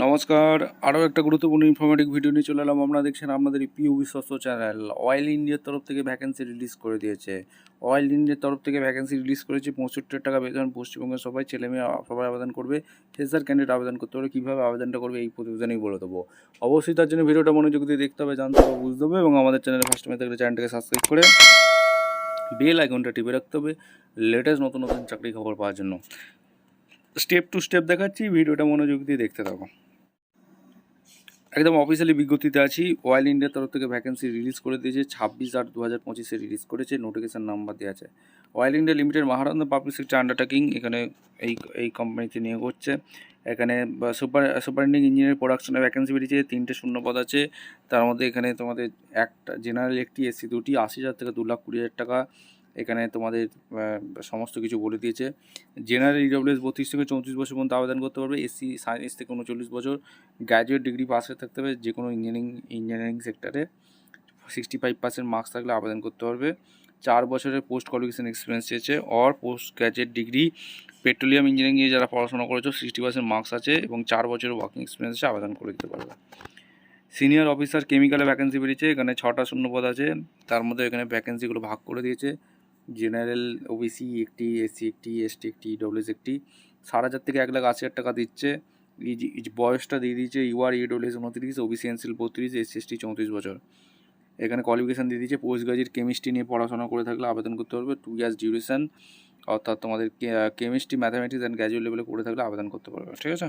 নমস্কার, আরও একটা গুরুত্বপূর্ণ ইনফরমেটিভ ভিডিও নিয়ে চলে এলাম। আপনারা দেখছেন আপনাদের এই প্রিয় বিশ্বস্ত চ্যানেল। অয়েল ইন্ডিয়ার তরফ থেকে ভ্যাকেন্সি রিলিজ করে দিয়েছে। অয়েল ইন্ডিয়ার তরফ থেকে ভ্যাকেন্সি রিলিজ করেছে 65 টাকা বেতন। পশ্চিমবঙ্গের সবাই ছেলেমেয়ে সবাই আবেদন করবে। ফ্রেশার ক্যান্ডিডেট আবেদন করতে পারবে। কীভাবে আবেদনটা করবে এই প্রতিবেদনেই বলে দেবো। অবশ্যই তার জন্য ভিডিওটা মনোযোগ দিয়ে দেখতে হবে, জানতে হবে, বুঝতে হবে এবং আমাদের চ্যানেলে ফার্স্ট টাইম থাকলে চ্যানেলটাকে সাবস্ক্রাইব করে বেল আইকনটা টিপে রাখতে হবে লেটেস্ট নতুন নতুন চাকরি খবর পাওয়ার জন্য। স্টেপ টু স্টেপ দেখাচ্ছি, ভিডিওটা মনোযোগ দিয়ে দেখতে থাকো। একদম অফিসিয়ালি বিজ্ঞপ্তিতে আছি। অয়েল ইন্ডিয়ার তরফ থেকে ভ্যাকেন্সি রিলিজ করে দিয়েছে। 26/8/2025 রিলিজ করেছে। নোটিফিকেশন নাম্বার দেওয়া আছে। Oil India limited Maharashtra public sector undertaking. এখানে এই কোম্পানিতে নিয়োগ হচ্ছে। এখানে সুপারিনটেন্ডিং ইঞ্জিনিয়ার প্রোডাকশনের ভ্যাকেন্সি বেরিয়েছে। 3টে শূন্য পদ আছে। তার মধ্যে এখানে তোমাদের একটা জেনারেল, একটি এসসি, দুটি, 80,000 থেকে 2,20,000 টাকা। এখানে তোমাদের সমস্ত কিছু বলে দিয়েছে। জেনারেল ইডব্লিউএস 32 থেকে 34 বছর পর্যন্ত আবেদন করতে পারবে। এসসি সায়েন্স থেকে 39 বছর। গ্র্যাজুয়েট ডিগ্রি পাস হয়ে থাকতে হবে। যে কোনো ইঞ্জিনিয়ারিং সেক্টরে 65% মার্কস থাকলে আবেদন করতে পারবে। 4 বছরের পোস্ট কোয়ালিফিকেশন এক্সপিরিয়েন্স চেয়েছে। Or post graduate degree petroleum engineering নিয়ে যারা পড়াশোনা করেছো 60% মার্কস আছে এবং 4 বছরের ওয়ার্কিং এক্সপিরিয়েন্স আছে, আবেদন করে দিতে পারবে। সিনিয়র অফিসার কেমিক্যালে ভ্যাকেন্সি বেরিয়েছে। এখানে 6টা শূন্যপদ আছে। তার মধ্যে এখানে ভ্যাকেন্সিগুলো ভাগ করে দিয়েছে। জেনারেল ওবিসি একটি, এসসি একটি, এসটি একটি, ইডব্লিউএস একটি। 7,500 থেকে 1,80,000 টাকা দিচ্ছে। বয়সটা দিয়ে দিয়েছে UR EWS 29, OBC NCL 32, SC ST 34 বছর। এখানে কোয়ালিফিকেশান দিয়ে দিয়েছে পোস্ট গ্রাজুয়েট কেমিস্ট্রি নিয়ে পড়াশোনা করে থাকলে আবেদন করতে পারবে। 2 ইয়ার্স ডিউরেশন, অর্থাৎ তোমাদের কেমিস্ট্রি, ম্যাথামেটিক্স অ্যান্ড গ্র্যাজুয়েট লেভেলে করে থাকলে আবেদন করতে পারবে। ঠিক আছে।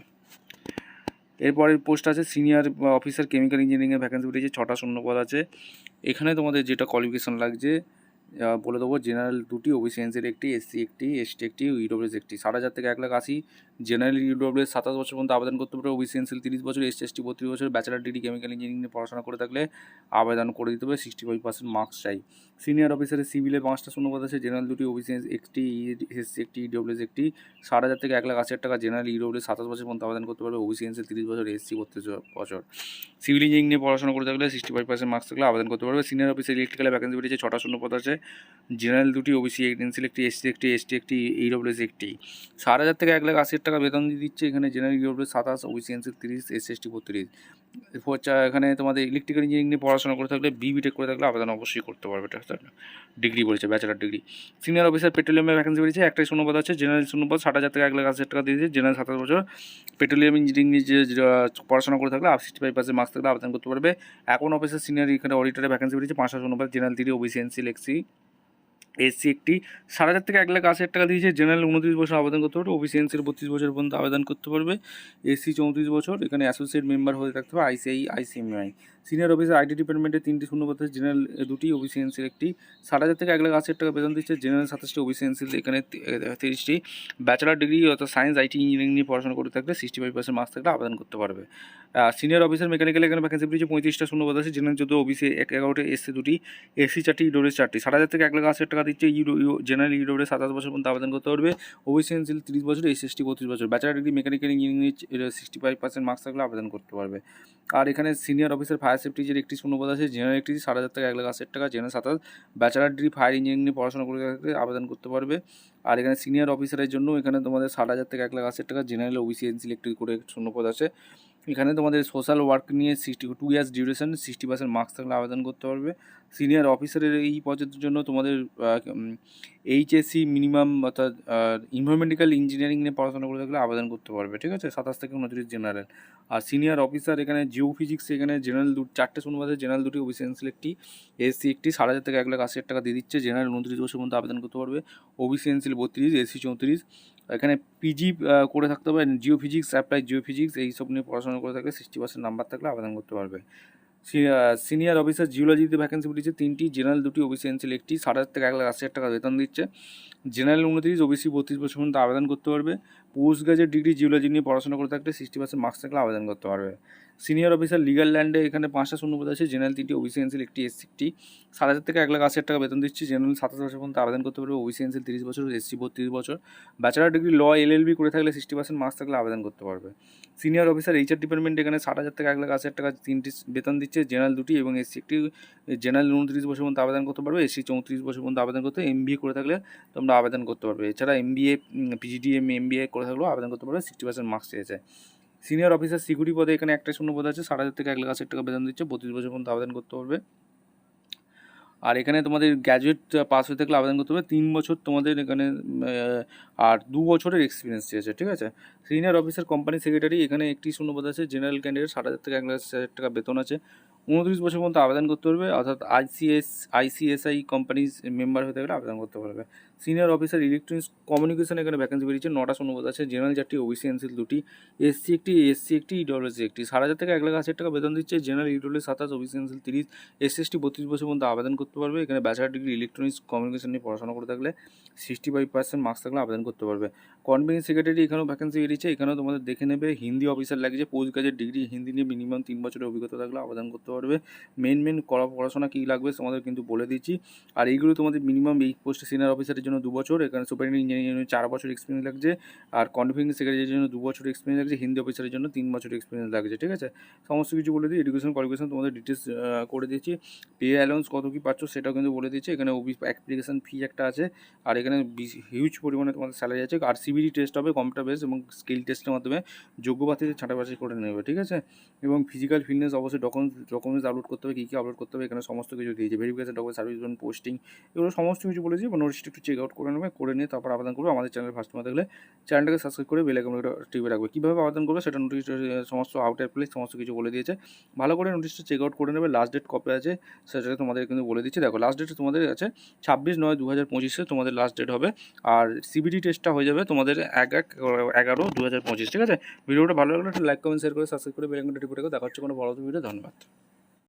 এরপরের পোস্ট আছে সিনিয়র অফিসার কেমিক্যাল ইঞ্জিনিয়ারিংয়ের ভ্যাকেন্সি বেরিয়েছে। 6টা শূন্যপদ আছে। এখানে তোমাদের যেটা কোয়ালিফিকেশান লাগছে বলে দেবো। জেনারেল 2টি, ওবিসি এনসিএল একটি, এসসি একটি, এসটি একটি, ইডব্লিউএস একটি। 7,000 থেকে 1,80,000। জেনারেল ইডব্লিউএস 27 বছর পর্যন্ত আবেদন করতে পারবে। ওবিসি এনসিএল 30 বছর, এসসি এসটি 32 বছর। ব্যাচেলার ডিগ্রি কেমিক্যাল ইঞ্জিনিয়ারিং নিয়ে পড়াশোনা করে থাকলে আবেদন করে দিতে হবে। 65% মার্কস চাই। সিনিয়র অফিসারের সিভিলে 5টা শূন্যপদ আছে। জেনারেল 2টি, ওবিসি একটি, এসসি একটি, ইডব্লিউএস একটি। 7,000 থেকে 1,80,000 টাকা। জেনারেল ইডব্লিউএস 27 বছর পর্যন্ত আবেদন করতে পারবে। ওবিসি এনসিএল 30 বছর, এসসি 32 বছর। সিভিল ইঞ্জিনিয়ারিং নিয়ে পড়াশোনা করে থাকলে 65% মার্কস থাকলে আবেদন করতে পারবে। সিনিয়র অফিসার ইলেকট্রিক্যালে ভ্যাকেন্সি বেরিয়েছে। 6টা শূন্যপদ আছে। জেনারেল 2টি, ওবিসি এনসিএল একটি, এসসি একটি, এসটি একটি, ইডব্লিউএস একটি। 7,000 থেকে 1,80,000 টাকা বেতন দিচ্ছে। এখানে general EWS 27, OBC NCL 30, SC ST 32। এখানে তোমাদের ইলেকট্রিক্যাল ইঞ্জিনিয়ারিং নিয়ে পড়াশোনা করে থাকলে, বিটেক করে থাকলে আবেদন অবশ্যই করতে পারবে। ডিগ্রি বলেছে, ব্যাচেলার ডিগ্রি। সিনিয়র অফিসার পেট্রোলিয়ামের ভ্যাকেন্সি বেরিয়েছে। একটাই শূন্যপদ আছে। জেনারেল শূন্যপদ 60,000 থেকে 1,80,000 টাকা দিয়েছে। জেনারেল 27 বছর। পেট্রোলিয়াম ইঞ্জিনিয়ারিং নিয়ে যে পড়াশোনা করে থাকলে 65% মার্কস থাকলে আবেদন করতে পারবে। এখন অফিসার সিনিয়র এখানে অডিটরের ভ্যাকেন্সি বেরিয়েছে। 5টা শূন্যপদ। জেনারেল 3, ওবিসি এনসিএল এক্সি, এসসি একটি। 7,000 থেকে 1,80,000 টাকা দিয়েছে। জেনারেল 29 বছর আবেদন করতে পারবে। ওবিসি এনসিএল 32 বছর পর্যন্ত আবেদন করতে পারবে। এসসি 34 বছর। এখানে অ্যাসোসিয়েট মেম্বার হয়ে থাকতে হবে আইসিআই, আইসিএমআই। সিনিয়র অফিসার আইটি ডিপার্টমেন্টে 3টি শূন্যপদ আছে। জেনারেল 2টি, ওবিসি এনসিএল একটি। 7,000 থেকে 1,80,000 টাকা বেতন দিচ্ছে। জেনারেল 27টি, ওবিসি এনসিএল এখানে 30টি। ব্যাচেলার ডিগ্রি অর্থাৎ সায়েন্স, আইটি, ইঞ্জিনিয়ারিং নিয়ে পড়াশোনা করে থাকলে 65% মার্কস থাকলে আবেদন করতে পারবে। সিনিয়র অফিসার মেকানিক্যাল এখানে ভ্যাকেন্সি বেরিয়েছে। 35টা শূন্যপদ আছে। জেনারেল 14, ওবিসি 11টি, এসসি 2টি, এসসি 4টি, ইডব্লিউএস 4টি। 7,000 থেকে 1,80,000 টাকা দিচ্ছে। জেনারেল ইডব্লিউএস 27 বছর পর্যন্ত আবেদন করতে পারবে। ওবিসি এনসিএল 30 বছর, এসসি এসটি 32 বছর। Bachelor degree mechanical engineering 65% marks থাকলে আবেদন করতে পারবে। আর এখানে সিনিয়র অফিসার ফায়ার সেফটির একটি শূন্যপদ আছে। জেনারেল একটি 7,000 থেকে 1,80,000 টাকা। General 27। Bachelor degree fire engineering নিয়ে পড়াশোনা করে থাকলে আবেদন করতে পারবে। আর এখানে সিনিয়র অফিসারের জন্য এখানে তোমাদের 60,000 থেকে 1,80,000 টাকা। জেনারেল, ওবিসি এনসিএল একটি করে শূন্যপদ আছে। এখানে তোমাদের সোশ্যাল ওয়ার্ক নিয়ে 2 ইয়ার্স ডিউরেশন, 60% মার্কস থাকলে আবেদন করতে পারবে। সিনিয়র অফিসারের এই পদের জন্য তোমাদের এইচএসসি মিনিমাম, অর্থাৎ ইনভারমেন্টাল ইঞ্জিনিয়ারিং নিয়ে পড়াশোনা করে থাকলে আবেদন করতে পারবে। ঠিক আছে। 27 থেকে 29 জেনারেল। আর সিনিয়র অফিসার এখানে জিও ফিজিক্স, এখানে জেনারেল 4টে শূন্যপদ আছে। জেনারেল 2টি, ওবিসি এনসিএল একটি, এসসি একটি। 7,000 থেকে 1,80,000 টাকা দিয়ে দিচ্ছে। জেনারেল 29 বছর পর্যন্ত আবেদন করতে পারবে। OBC NCL 32, SC 34। এখানে পিজি করে থাকতে হবে। Jio physics, apply Jio physics এইসব নিয়ে পড়াশোনা করে থাকলে 60% নাম্বার থাকলে আবেদন করতে পারবে। সিনিয়র অফিসার জিওলজিতে ভ্যাকেন্সি বেরিয়েছে। 3টি, জেনারেল 2টি, ওবিসি এনসিএল একটি। 7,000 থেকে 1,80,000 টাকা বেতন দিচ্ছে। জেনারেল 29, ওবিসি 32 বছর পর্যন্ত আবেদন করতে পারবে। পোস্ট গ্রাজুয়েট ডিগ্রি জিওলজি নিয়ে পড়াশোনা করে থাকলে 60% মার্কস থাকলে আবেদন করতে পারবে। সিনিয়র অফিসার লিগাল ল্যান্ডে এখানে 5টা শূন্যপদ আছে। জেনারেল 3টি, ওবিসি এনসিএল একটি, এসসি একটি। 7,000 থেকে 1,80,000 টাকা বেতন দিচ্ছে। জেনারেল 27 বছর পর্যন্ত আবেদন করতে পারবে। ওবিসি এনসিএল 30 বছর, এসসি 32 বছর। ব্যাচেলার ডিগ্রি ল, এলএলবি করে থাকলে 60% মার্কস থাকলে আবেদন করতে পারবে। সিনিয়র অফিসার এইচআর ডিপার্টমেন্ট এখানে 60,000 থেকে 1,80,000 টাকা 3টি বেতন দিচ্ছে। জেনারেল 2টি এবং এসসি একটি। জেনারেল 29 বছর পর্যন্ত আবেদন করতে পারবে। এসসি 34 বছর পর্যন্ত আবেদন করতে। এমবিএ করে থাকলে তোমরা আবেদন করতে পারবে। এছাড়া এমবিএ, পিজিডিএম, এমবিএ করে থাকলেও আবেদন করতে পারবে। 60% মার্কস চেয়েছে। সিনিয়র অফিসার সিকিউরিটি পদে এখানে একটা শূন্য পদ আছে, 60,000 থেকে 1,80,000 টাকা বেতন দিচ্ছে, 32 বছর পর্যন্ত আবেদন করতে পারবে। আর এখানে তোমাদের গ্র্যাজুয়েট পাস হয়ে থাকলে আবেদন করতে হবে, 3 বছর তোমাদের এখানে আর 2 বছরের এক্সপিরিয়েন্স চেয়েছে, ঠিক আছে। সিনিয়র অফিসার কোম্পানি সেক্রেটারি এখানে একটি শূন্যপদ আছে, জেনারেল ক্যান্ডিডেট, 60,000 থেকে 1,80,000 টাকা বেতন আছে, 29 বছর পর্যন্ত আবেদন করতে পারবে, অর্থাৎ আইসিএসআই কোম্পানিজ মেম্বার হতে গেলে আবেদন করতে পারবে। সিনিয়র অফিসার ইলেকট্রনিক্স কমিউনিকেশন এখানে ভ্যাকেন্সি বেরিয়েছে, 9টা শূন্যপদ আছে, জেনারেল 4টি, ওবিসি এনসিল 2টি, এসসি একটি, ইডব্লিউএসসি একটি, 60,000 থেকে 1,80,000 টাকা বেতন দিচ্ছে, জেনারেল ইডব্লিউএস 27, ওবিসি এনসিল 30, এসসি 32 বছর পর্যন্ত আবেদন করতে পারবে। এখানে ব্যাচেলার ডিগ্রি ইলেকট্রনিক্স কমিউনিকেশন নিয়ে পড়াশোনা করে থাকলে 65% মার্কস থাকলে আবেদন করতে পারবে। কনভেনিং সেক্রেটারি এখানেও ভ্যাকেন্সি বেরিয়েছে, এখানেও তোমাদের দেখে নেবে, হিন্দি অফিসার লাগছে, পোস্ট গ্রাজুয়েট ডিগ্রি হিন্দি নিয়ে মিনিমাম 3 বছরের অভিজ্ঞতা থাকলে আবেদন করতে পারবে। মেন পড়াশোনা কী লাগবে তোমাদের কিন্তু বলে দিচ্ছি, আর এইগুলো তোমাদের মিনিমাম এই পোস্টে সিনিয়র অফিসারের জন্য 2 বছর, এখানে সুপারিনটেন্ডেন্ট ইঞ্জিনিয়ারিং 4 বছর এক্সপিরিয়েন্স লাগছে, আর কনভেনিং সেক্রেটারির জন্য 2 বছর এক্সপিরিয়েন্স লাগছে, হিন্দি অফিসারের জন্য 3 বছর এক্সপিরিয়েন্স লাগছে, ঠিক আছে। সমস্ত কিছু বলে দিই, এডুকেশন কোয়ালিফিকেশন তোমাদের ডিটেলস করে দিচ্ছি, পে অ্যালাউন্স কত কী পাচ্ছ সেটাও কিন্তু বলে দিচ্ছি। এখানে অ্যাপ্লিকেশন ফি একটা আছে, আর এখানে হিউজ পরিমাণে তোমাদের স্যালারি আছে, আর সিবিটি টেস্ট হবে কম্পিউটার বেস এবং স্কিল টেস্টের মাধ্যমে যোগ্য প্রার্থীদের ছাঁটাই বাছাই করে নেবে, ঠিক আছে। এবং ফিজিক্যাল ফিটনেস অবশ্যই ডকুমেন্টস আপলোড করতে হবে, কী কী আপলোড করতে হবে এখানে সমস্ত কিছু দিয়েছে, verification document, service zone, posting, এগুলো সমস্ত কিছু বলেছি। এবং নোটিশটা একটু চেক আউট করে নেবে, করে নিয়ে তারপর আবেদন করবে। আমাদের চ্যানেল ফার্স্ট টাইম দেখলে চ্যানেলটাকে সাবস্ক্রাইব করে বেল আইকনটা টিপে রাখবে। কীভাবে আবেদন করবে সেটা নোটিশ সমস্ত আউটার প্লেস সমস্ত কিছু বলে দিয়েছে, ভালো করে নোটিশটা চেক আউট করে নেবে। লাস্ট ডেট কবে আছে সেটা তোমাদের কিন্তু বলে দিচ্ছি, দেখো লাস্ট ডেট তোমাদের আছে 26/9/2025 তোমাদের লাস্ট ডেট হবে, আর সিবিটি টেস্টটা হয়ে যাবে তোমাদের 1/11/2025, ঠিক আছে। ভিডিওটা ভালো লাগলে একটা লাইক কমেন্ট শেয়ার করে সাবস্ক্রাইব করে বেল আইকনটা টিপে রাখো। দেখা হচ্ছে কোনো বড় ভিডিও, ধন্যবাদ।